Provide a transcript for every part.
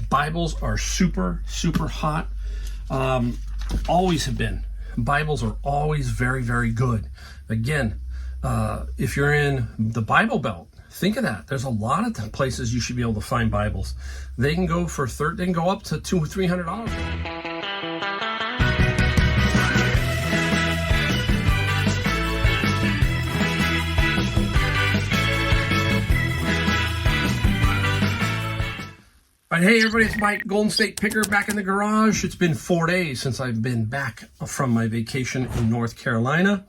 Bibles are super, super hot. Always have been. Bibles are always very, very good. Again, if you're in the Bible Belt, think of that. There's a lot of places you should be able to find Bibles. They can go for they can go up to $200 or $300. All right, hey everybody, it's Mike, Golden State Picker, back in the garage. It's been 4 days since I've been back from my vacation in North Carolina.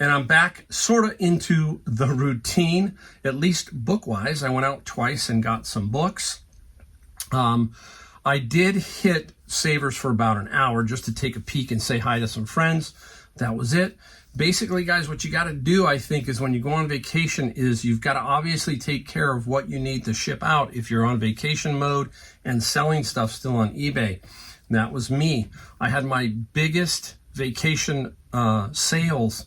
And I'm back sort of into the routine, at least book-wise. I went out twice and got some books. I did hit Savers for about an hour just to take a peek and say hi to some friends. That was it. Basically, guys, what you got to do, I think, is when you go on vacation is you've got to obviously take care of what you need to ship out if you're on vacation mode and selling stuff still on eBay. And that was me. I had my biggest vacation sales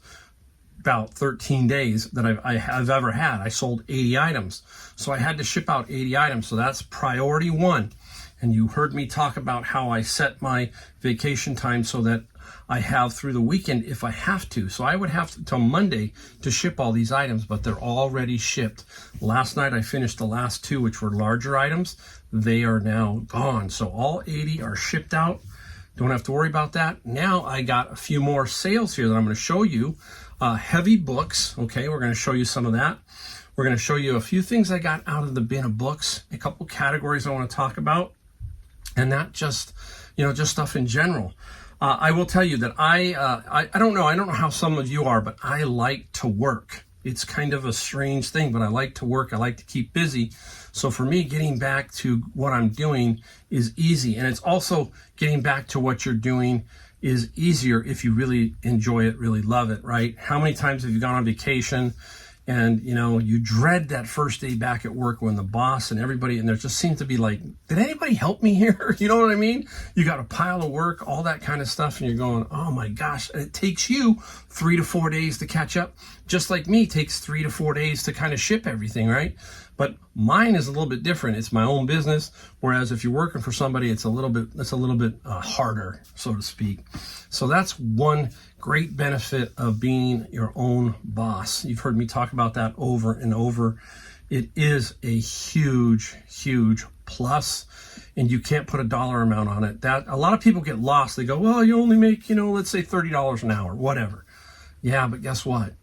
about 13 days that I've ever had. I sold 80 items. So I had to ship out 80 items. So that's priority one. And you heard me talk about how I set my vacation time so that I have through the weekend if I have to. So I would have till Monday to ship all these items, but they're already shipped. Last night I finished the last two, which were larger items. They are now gone. So all 80 are shipped out. Don't have to worry about that. Now I got a few more sales here that I'm going to show you. Heavy books. Okay, we're going to show you some of that. We're going to show you a few things I got out of the bin of books, a couple categories I want to talk about, and not just, just stuff in general. I will tell you that I don't know how some of you are, but I like to work. It's kind of a strange thing, but I like to work. I like to keep busy. So for me, getting back to what I'm doing is easy. And it's also getting back to what you're doing is easier if you really enjoy it, really love it, right? How many times have you gone on vacation and, you dread that first day back at work when the boss and everybody, and there just seems to be like, did anybody help me here? You know what I mean? You got a pile of work, all that kind of stuff, and you're going, oh my gosh, and it takes you 3 to 4 days to catch up. Just like me, it takes 3 to 4 days to kind of ship everything, right? But mine is a little bit different. It's my own business, whereas if you're working for somebody, it's a little bit harder, so to speak. So that's one great benefit of being your own boss. You've heard me talk about that over and over. It is a huge, huge plus, and you can't put a dollar amount on it. That a lot of people get lost. They go, well, you only make, let's say $30 an hour, whatever. Yeah, but guess what?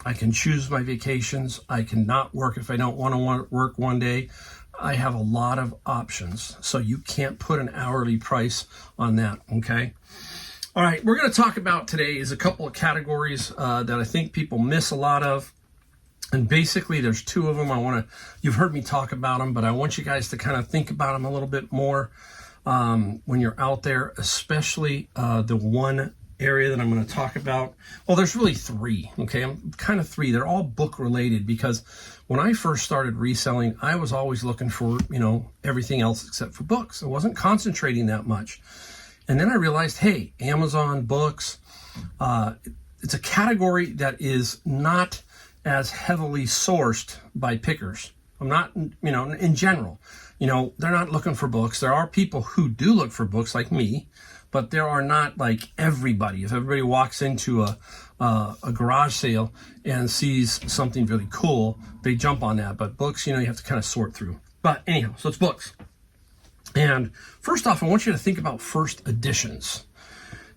I can choose my vacations. I can not work if I don't want to work one day. I have a lot of options. So you can't put an hourly price on that, okay? All right, we're going to talk about today is a couple of categories that I think people miss a lot of. And basically, there's two of them. You've heard me talk about them, but I want you guys to kind of think about them a little bit more when you're out there, especially the one area that I'm going to talk about. Well, there's really three, okay? I'm kind of three. They're all book related because when I first started reselling, I was always looking for, everything else except for books. I wasn't concentrating that much. And then I realized, hey, Amazon books, it's a category that is not as heavily sourced by pickers. I'm not, in general, they're not looking for books. There are people who do look for books like me, but there are not like everybody. If everybody walks into a garage sale and sees something really cool, they jump on that. But books, you have to kind of sort through. But anyhow, so it's books. And first off, I want you to think about first editions.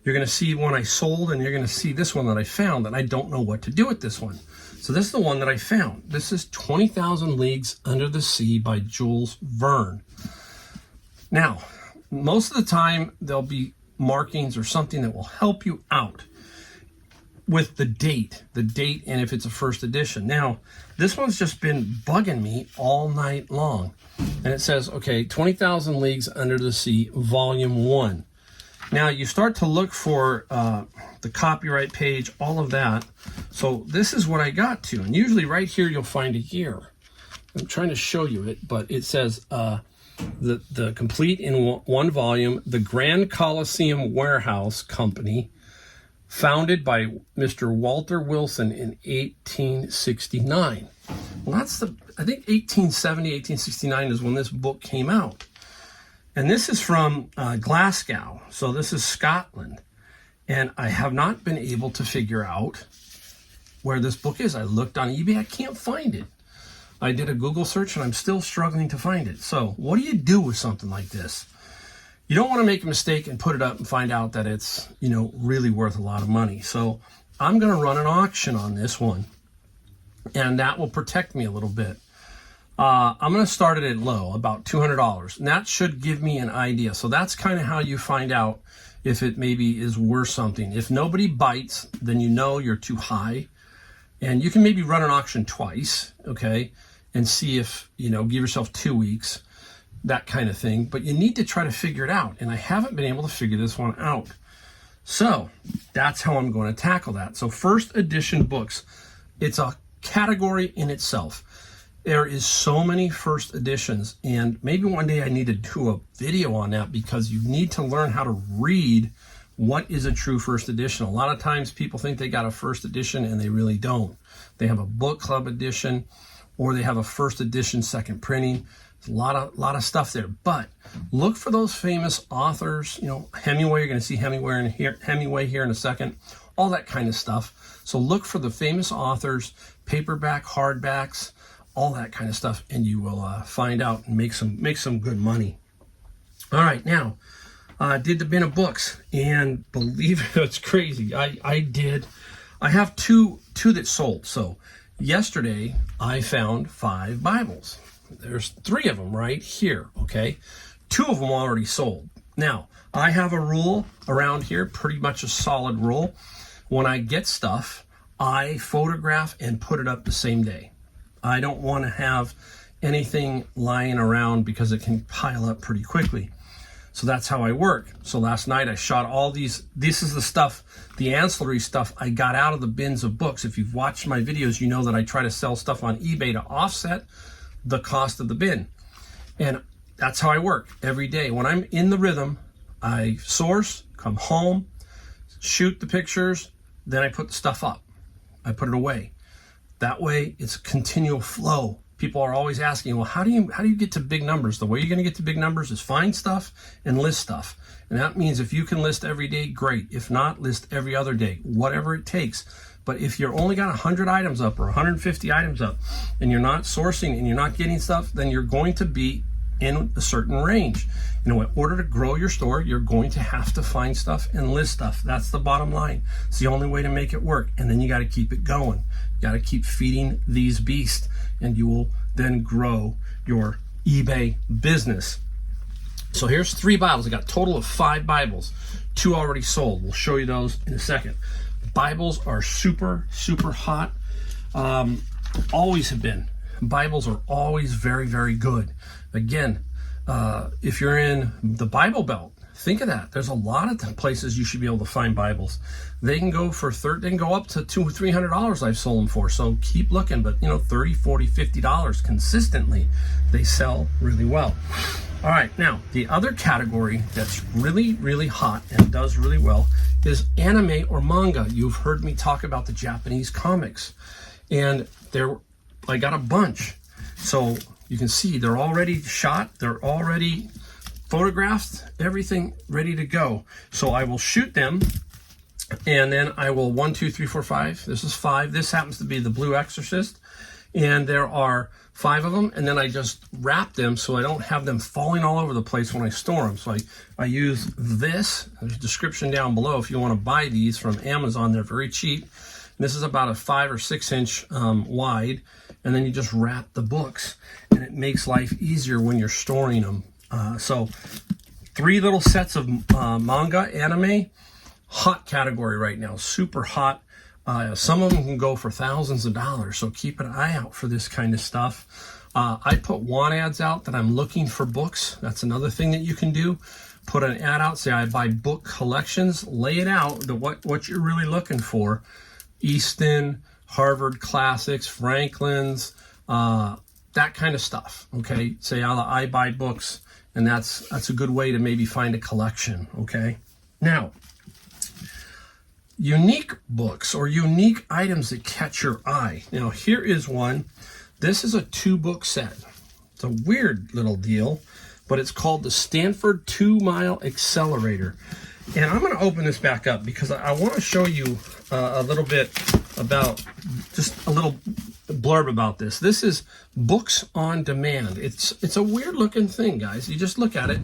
You're going to see one I sold, and you're going to see this one that I found, and I don't know what to do with this one. So this is the one that I found. This is 20,000 Leagues Under the Sea by Jules Verne. Now, most of the time, there'll be markings or something that will help you out with the date, and if it's a first edition. Now, this one's just been bugging me all night long. And it says, okay, 20,000 Leagues Under the Sea, Volume 1. Now, you start to look for the copyright page, all of that. So this is what I got to. And usually right here, you'll find a year. I'm trying to show you it, but it says the complete in one volume, the Grand Coliseum Warehouse Company, founded by Mr. Walter Wilson in 1869. Well, I think 1870, 1869 is when this book came out. And this is from Glasgow. So this is Scotland. And I have not been able to figure out where this book is. I looked on eBay. I can't find it. I did a Google search and I'm still struggling to find it. So what do you do with something like this? You don't want to make a mistake and put it up and find out that it's, really worth a lot of money. So I'm going to run an auction on this one, and that will protect me a little bit. I'm going to start it at low, about $200, and that should give me an idea. So that's kind of how you find out if it maybe is worth something. If nobody bites, then you're too high, and you can maybe run an auction twice, okay, and see if, give yourself 2 weeks, that kind of thing. But you need to try to figure it out, and I haven't been able to figure this one out. So that's how I'm going to tackle that. So first edition books, it's a category in itself. There is so many first editions, and maybe one day I need to do a video on that, because you need to learn how to read what is a true first edition. A lot of times people think they got a first edition and they really don't. They have a book club edition, or they have a first edition second printing. There's a lot of stuff there. But look for those famous authors. Hemingway, you're going to see Hemingway here in a second, all that kind of stuff. So look for the famous authors, paperback, hardbacks, all that kind of stuff, and you will find out and make some good money. All right, now did the bin of books, and believe it, it's crazy. I have two that sold. So yesterday I found 5 Bibles. There's 3 of them right here, okay? 2 of them already sold. Now, I have a rule around here, pretty much a solid rule. When I get stuff, I photograph and put it up the same day. I don't want to have anything lying around, because it can pile up pretty quickly. So that's how I work. So last night I shot all these. This is the stuff, the ancillary stuff I got out of the bins of books. If you've watched my videos, you know that I try to sell stuff on eBay to offset the cost of the bin. And that's how I work every day. When I'm in the rhythm, I source, come home, shoot the pictures, then I put the stuff up. I put it away. That way it's a continual flow. People are always asking, well, how do you get to big numbers? The way you're going to get to big numbers is find stuff and list stuff. And that means if you can list every day, great. If not, list every other day, whatever it takes. But if you're only got 100 items up or 150 items up, and you're not sourcing and you're not getting stuff, then you're going to be in a certain range. In order to grow your store, you're going to have to find stuff and list stuff. That's the bottom line. It's the only way to make it work. And then you got to keep it going. You got to keep feeding these beasts, and you will then grow your eBay business. So here's 3 Bibles. I got a total of 5 Bibles. 2 already sold. We'll show you those in a second. Bibles are super, super hot. Always have been. Bibles are always very, very good. Again, if you're in the Bible Belt, think of that. There's a lot of places you should be able to find Bibles. They can go up to $200-$300 I've sold them for. So keep looking, but $30, $40, $50 consistently, they sell really well. All right, now the other category that's really, really hot and does really well is anime or manga. You've heard me talk about the Japanese comics, and I got a bunch. So you can see they're already shot, they're already photographed, everything ready to go. So I will shoot them, and then I will 1, 2, 3, 4, 5. This is 5. This happens to be the Blue Exorcist, and there are 5 of them, and then I just wrap them so I don't have them falling all over the place when I store them. So I use this. There's a description down below if you want to buy these from Amazon. They're very cheap. And this is about a 5 or 6 inch wide, and then you just wrap the books, and it makes life easier when you're storing them. So 3 little sets of manga, anime, hot category right now, super hot. Some of them can go for thousands of dollars, so keep an eye out for this kind of stuff. I put want ads out that I'm looking for books. That's another thing that you can do. Put an ad out, say I buy book collections, lay it out, what you're really looking for. Easton, Harvard Classics, Franklin's, that kind of stuff, okay? Say I buy books, and that's a good way to maybe find a collection, okay? Now, unique books or unique items that catch your eye. Now, here is one. This is a 2-book set. It's a weird little deal, but it's called the Stanford 2-Mile Accelerator. And I'm going to open this back up because I want to show you a little bit about, just a little blurb about this. This is books on demand. It's a weird looking thing, guys. You just look at it.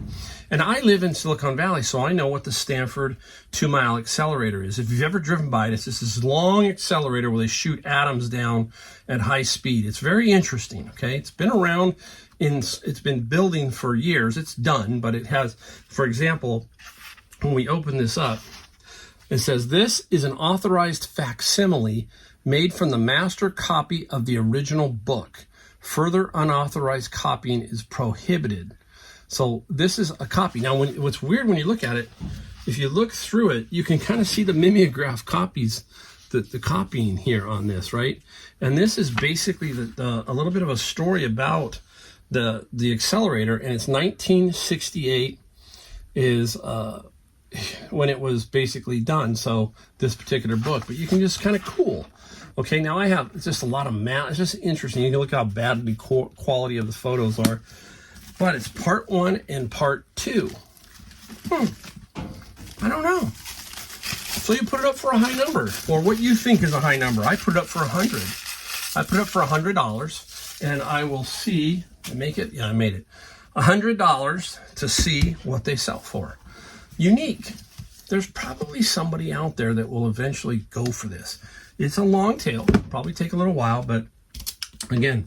And I live in Silicon Valley, so I know what the Stanford 2-Mile Accelerator is. If you've ever driven by it, it's just this long accelerator where they shoot atoms down at high speed. It's very interesting, okay? It's been around, it's been building for years. It's done, but it has, for example, when we open this up, it says, this is an authorized facsimile made from the master copy of the original book. Further unauthorized copying is prohibited. So this is a copy. Now, what's weird when you look at it, if you look through it, you can kind of see the mimeograph copies, the copying here on this, right? And this is basically a little bit of a story about the accelerator, and it's 1968 is when it was basically done. So this particular book, but you can just kind of cool. Okay, now I have just a lot of math. It's just interesting. You can look how bad the quality of the photos are. But it's part 1 and part 2. I don't know. So you put it up for a high number, or what you think is a high number. I put it up for 100. I put it up for $100, and I will see. Make it? Yeah, I made it. $100 to see what they sell for. Unique. There's probably somebody out there that will eventually go for this. It's a long tail, probably take a little while, but again,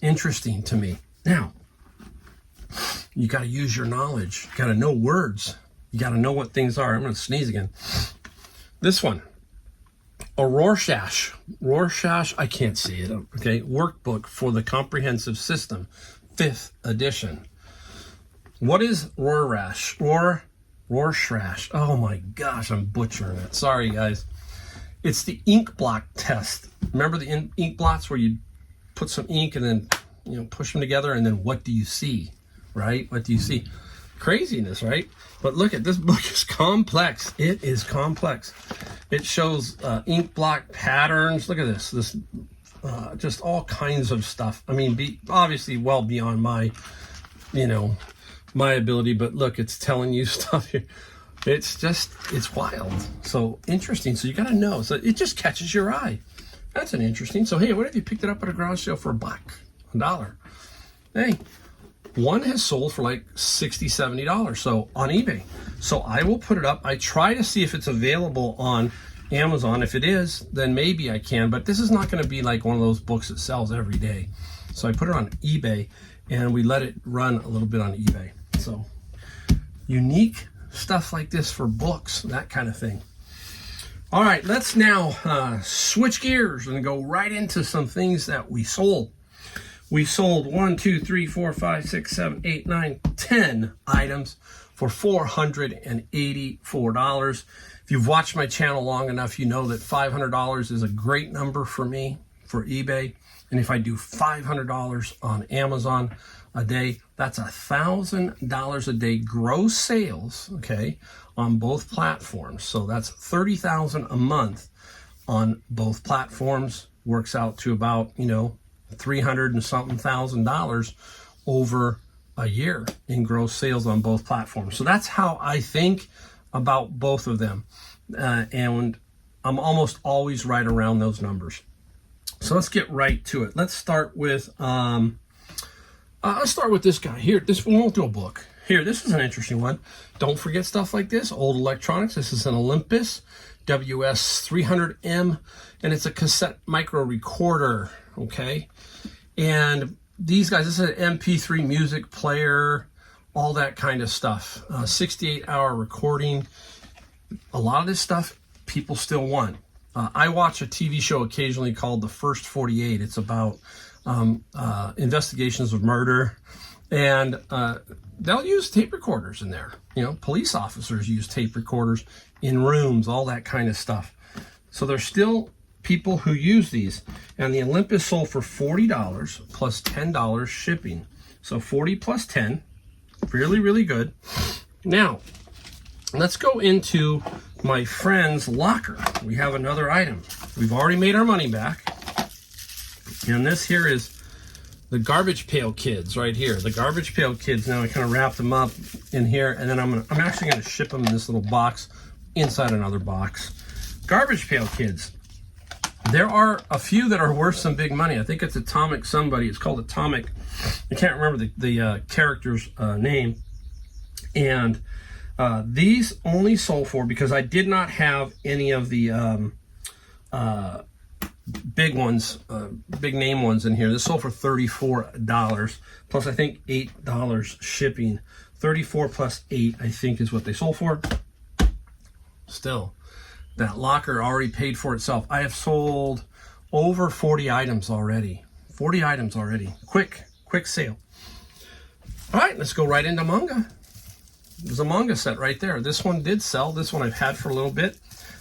interesting to me. Now, you got to use your knowledge. You got to know words. You got to know what things are. I'm going to sneeze again. This one, a Rorschach, I can't see it. Okay, workbook for the comprehensive system, 5th edition. What is Rorschach? Rorschach. Oh my gosh, I'm butchering it. Sorry, guys. It's the ink blot test. Remember the ink blots where you put some ink and then push them together, and then what do you see, right? What do you see? Craziness, right? But look at this book is complex. It is complex. It shows ink blot patterns. Look at this. This just all kinds of stuff. I mean, obviously well beyond my, my ability, but look, it's telling you stuff here. It's wild. So interesting. So you got to know. So it just catches your eye. That's an interesting. So hey, what if you picked it up at a garage sale for $1? Hey, one has sold for like $60, $70. So on eBay. So I will put it up. I try to see if it's available on Amazon. If it is, then maybe I can. But this is not going to be like one of those books that sells every day. So I put it on eBay, and we let it run a little bit on eBay. So unique stuff like this for books, that kind of thing. All right, let's now switch gears and go right into some things that we sold. We sold 1, 2, 3, 4, 5, 6, 7, 8, 9, 10 items for $484. If you've watched my channel long enough, you know that $500 is a great number for me for eBay. And if I do $500 on Amazon a day, that's $1,000 a day gross sales, okay, on both platforms. So that's $30,000 a month on both platforms. Works out to about, $300 and something thousand over a year in gross sales on both platforms. So that's how I think about both of them. And I'm almost always right around those numbers. So let's get right to it. Let's start with this guy here. This we won't do a book. Here, this is an interesting one. Don't forget stuff like this. Old electronics. This is an Olympus WS300M, and it's a cassette micro recorder. Okay, and these guys. This is an MP3 music player, all that kind of stuff. 68-hour recording. A lot of this stuff people still want. I watch a TV show occasionally called The First 48. It's about investigations of murder, and they'll use tape recorders in there. Police officers use tape recorders in rooms, all that kind of stuff. So there's still people who use these, and the Olympus sold for $40 plus $10 shipping. So 40 plus 10, really, really good. Now, let's go into my friend's locker. We have another item. We've already made our money back. And this here is the Garbage Pail Kids right here. The Garbage Pail Kids. Now I kind of wrapped them up in here, and then I'm actually gonna ship them in this little box inside another box. Garbage Pail Kids. There are a few that are worth some big money. I think it's Atomic somebody. It's called Atomic. I can't remember the character's name. And these only sold for, because I did not have any of the big ones, big name ones in here. This sold for $34 plus I think $8 shipping. 34 plus 8 I think is what they sold for. Still, that locker already paid for itself. I have sold over 40 items already. 40 items already. Quick sale. All right, let's go right into manga. There's a manga set right there. This one did sell. This one I've had for a little bit.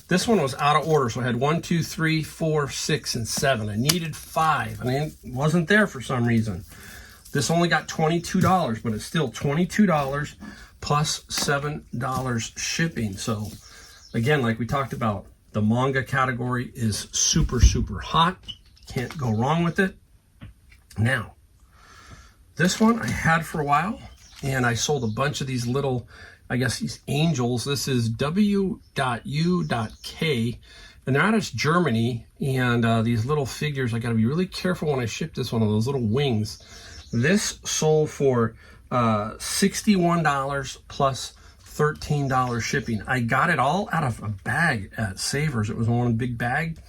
This one was out of order, so I had 1, 2, 3, 4, 6, and 7. I needed 5, and it wasn't there for some reason. This only got $22, but it's still $22 plus $7 shipping. So again, like we talked about, the manga category is super, super hot. Can't go wrong with it. Now, this one I had for a while, and I sold a bunch of these little, I guess these angels. This is W.U.K, and they're out of Germany, and these little figures, I got to be really careful when I ship this one of those little wings. This sold for $61 plus $13 shipping. I got it all out of a bag at Savers. It was one big bag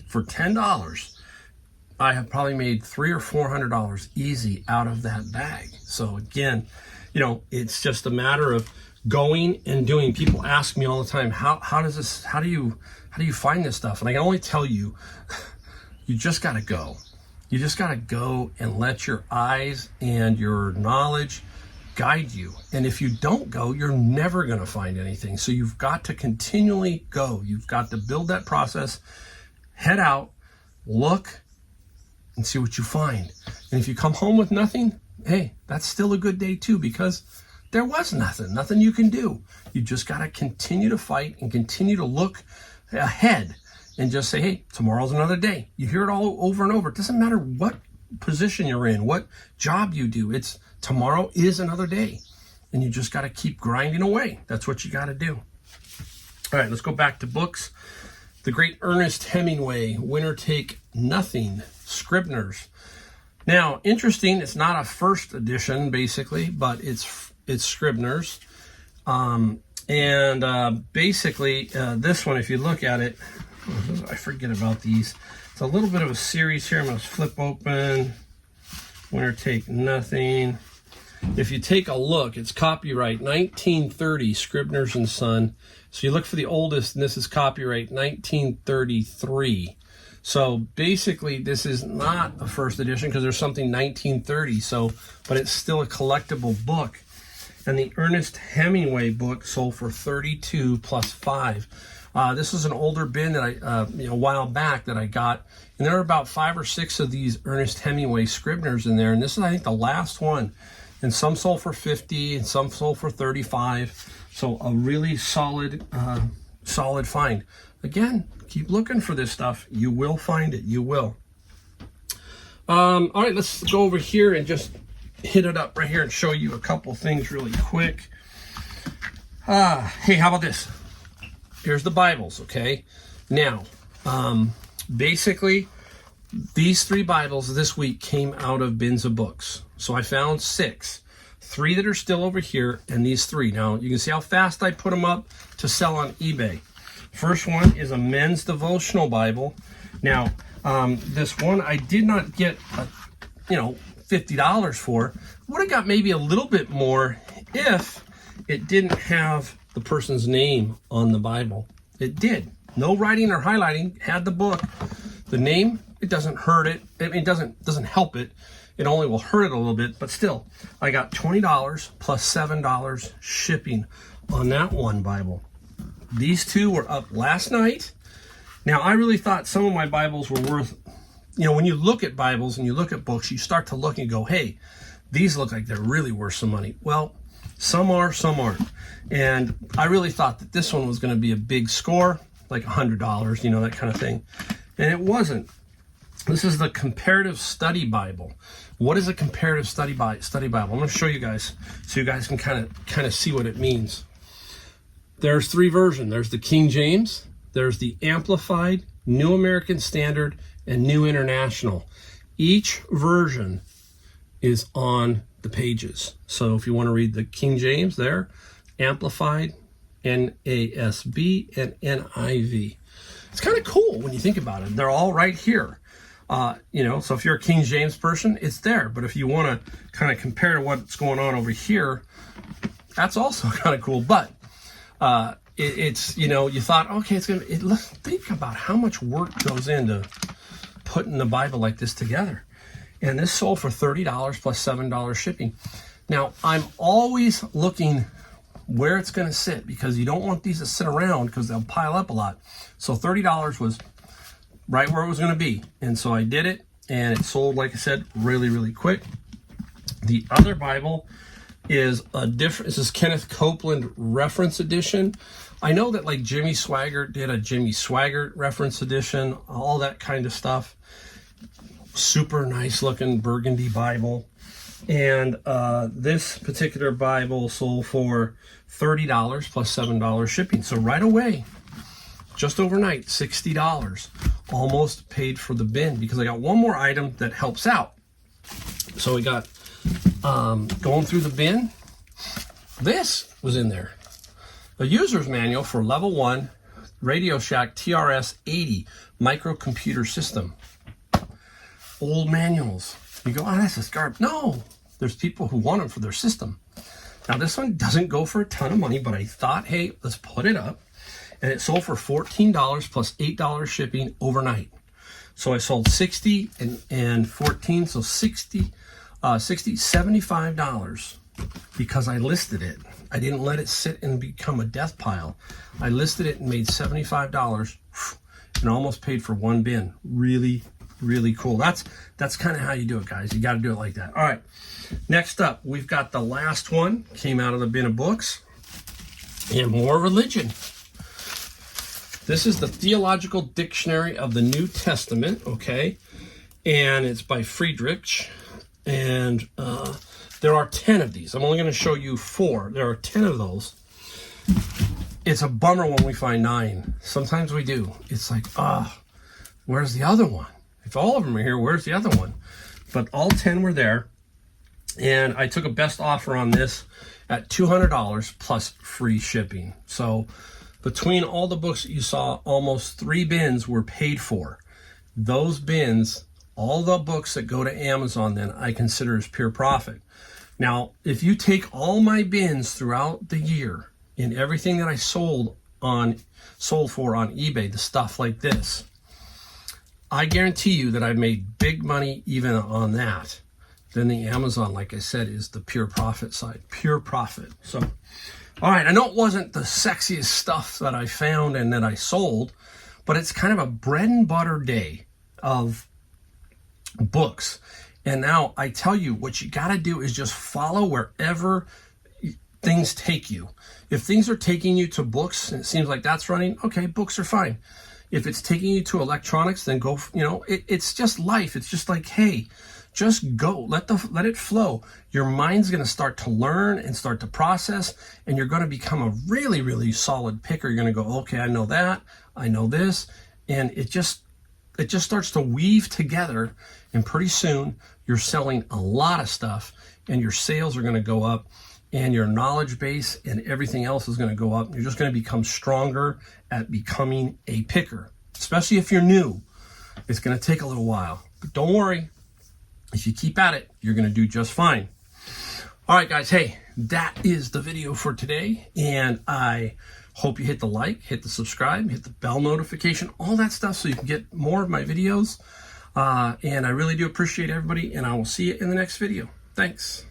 for $10. I have probably made $300 or $400 easy out of that bag. So again, you know, it's just a matter of going and doing. People ask me all the time, how do you find this stuff? And I can only tell you, you just got to go. You just got to go and let your eyes and your knowledge guide you. And if you don't go, you're never going to find anything. So you've got to continually go. You've got to build that process, head out, look, and see what you find. And if you come home with nothing, hey, that's still a good day too, because there was nothing you can do. You just got to continue to fight and continue to look ahead and just say, hey, tomorrow's another day. You hear it all over and over. It doesn't matter what position you're in, what job you do. It's tomorrow is another day, and you just got to keep grinding away. That's what you got to do. All right, let's go back to books. The great Ernest Hemingway, Winner Take Nothing, Scribner's. Now, interesting, it's not a first edition, basically, but it's Scribner's. Basically, this one, if you look at it, I forget about these. It's a little bit of a series here. I'm going to flip open. Winner Take Nothing. If you take a look, it's copyright 1930, Scribner's and Son. So you look for the oldest, and this is copyright 1933. So basically, this is not a first edition because there's something 1930. So, but it's still a collectible book. And the Ernest Hemingway book sold for $32 plus $5. This is an older bin that I, a while back that I got, and there are about 5 or 6 of these Ernest Hemingway Scribners in there, and this is, I think, the last one. And some sold for $50, and some sold for $35. So a really solid find. Again, keep looking for this stuff. You will find it. You will. All right, let's go over here and just hit it up right here and show you a couple things really quick. Hey, how about this? Here's the Bibles, okay? Now, basically, these 3 Bibles this week came out of bins of books. So I found 6. 3 that are still over here, and these 3. Now, you can see how fast I put them up to sell on eBay. First one is a men's devotional Bible. Now, this one I did not get, $50 for. Would have got maybe a little bit more if it didn't have the person's name on the Bible. It did. No writing or highlighting. Had the book. The name, it doesn't hurt it. I mean, it doesn't help it. It only will hurt it a little bit. But still, I got $20 plus $7 shipping on that one Bible. These 2 were up last night. Now, I really thought some of my Bibles were worth, when you look at Bibles and you look at books, you start to look and go, hey, these look like they're really worth some money. Well, some are, some aren't. And I really thought that this one was going to be a big score, like $100, that kind of thing. And it wasn't. This is the Comparative Study Bible. What is a Comparative Study Bible? I'm going to show you guys so you guys can kind of see what it means. There's 3 versions. There's the King James, there's the Amplified, New American Standard, and New International. Each version is on the pages. So if you want to read the King James there, Amplified, NASB, and NIV. It's kind of cool when you think about it. They're all right here. So if you're a King James person, it's there. But if you want to kind of compare to what's going on over here, that's also kind of cool. But it's, you thought, okay, think about how much work goes into putting the Bible like this together. And this sold for $30 plus $7 shipping. Now, I'm always looking where it's going to sit because you don't want these to sit around because they'll pile up a lot. So $30 was right where it was going to be. And so I did it, and it sold, like I said, really, really quick. The other Bible is this is Kenneth Copeland Reference Edition. I know that like Jimmy Swaggart did a Jimmy Swaggart Reference Edition, all that kind of stuff. Super nice looking burgundy Bible. And this particular Bible sold for $30 plus $7 shipping. So right away, just overnight, $60. Almost paid for the bin because I got one more item that helps out. So we got going through the bin. This was in there. A user's manual for level 1 Radio Shack TRS-80 microcomputer system. Old manuals. You go, oh, that's just garbage. No, there's people who want them for their system. Now this one doesn't go for a ton of money, but I thought, hey, let's put it up. And it sold for $14 plus $8 shipping overnight. So I sold 60 and 14, so 60, $75 because I listed it. I didn't let it sit and become a death pile. I listed it and made $75 and almost paid for one bin. Really, really cool. That's kind of how you do it, guys. You got to do it like that. All right. Next up, we've got the last one. Came out of the bin of books. And more religion. This is the Theological Dictionary of the New Testament, okay? And it's by Friedrich. And there are 10 of these. I'm only going to show you 4. There are 10 of those. It's a bummer when we find 9. Sometimes we do. It's like, where's the other one? If all of them are here, where's the other one? But all 10 were there. And I took a best offer on this at $200 plus free shipping. So between all the books that you saw, almost 3 bins were paid for. Those bins, all the books that go to Amazon, then I consider as pure profit. Now, if you take all my bins throughout the year and everything that I sold for on eBay, the stuff like this, I guarantee you that I've made big money even on that. Then the Amazon, like I said, is the pure profit side, pure profit. So, all right, I know it wasn't the sexiest stuff that I found and that I sold, but it's kind of a bread and butter day of books. And now I tell you, what you got to do is just follow wherever things take you. If things are taking you to books and it seems like that's running, okay, books are fine. If it's taking you to electronics, then go, it's just life. It's just like, hey, just go, let it flow. Your mind's going to start to learn and start to process, and you're going to become a really, really solid picker. You're going to go, okay, I know that, I know this, and it just starts to weave together, and pretty soon you're selling a lot of stuff, and your sales are going to go up, and your knowledge base and everything else is going to go up. You're just going to become stronger at becoming a picker, especially if you're new. It's going to take a little while, but don't worry. If you keep at it, you're going to do just fine. All right, guys. Hey, that is the video for today. And I hope you hit the like, hit the subscribe, hit the bell notification, all that stuff so you can get more of my videos. And I really do appreciate everybody. And I will see you in the next video. Thanks.